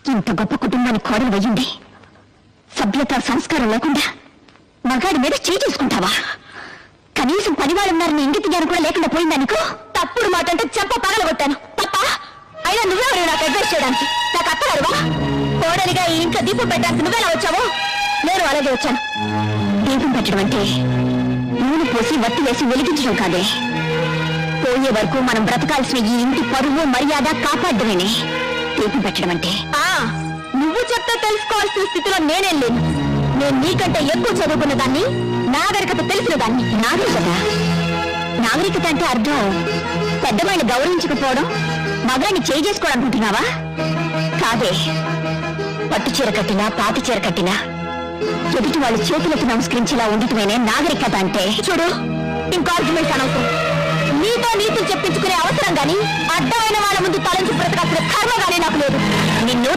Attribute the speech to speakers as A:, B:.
A: ఇంత గొప్ప కుటుంబానికి కోడలు అయ్యింది సభ్యత సంస్కారం లేకుండా మగాడి మీద చేసుకుంటావా? కనీసం పనివాళ్ళున్నారని ఇంగిత జ్ఞానం కూడా లేకుండా పోయిందనుకో. తప్పుడు మాట అంటే చెంప పగలగొట్టాను. తప్ప అయినా నువ్వెవరు నాకు అడ్వైస్ చేయడానికి? నాకు అత్తగారువా? కోడలిగా ఈ ఇంట్లో దీపం పెట్టడానికి నువ్వెలా వచ్చావు? నేను అలాగే వచ్చాను. దీపం పెట్టడం అంటే నూనె పోసి వత్తి వేసి వెలిగించడం కాదే. పోయే వరకు మనం బ్రతకాల్సిన ఈ ఇంటి పరువు మర్యాద కాపాడమేనే దీపం పెట్టడం అంటే. నువ్వు చెప్తే తెలుసుకోవాల్సిన స్థితిలో నేనేం లేను. నేను నీకంటే ఎక్కువ చదువుకున్న దాన్ని, నాగరికత తెలిసిన దాన్ని. నాగరికత అంటే అర్థం పెద్దవాళ్ళని గౌరవించకపోవడం, మగాన్ని చేసుకోవాలనుకుంటున్నావా? కాదే. పట్టు చీర కట్టినా పాతి చీర కట్టినా ఎదుటి వాళ్ళు చేతులకు నమస్కరించేలా ఉండటమేనే నాగరికత అంటే. చూడు, ఇంకో ఆర్గ్యుమెంట్స్ అనవసరం. నీతో నీతులు చెప్పించుకునే అవసరం గాని అడ్డమైన వాళ్ళ ముందు తలంచి బ్రతకాల్సిన కర్మ గానీ నాకు లేదు. నిన్ను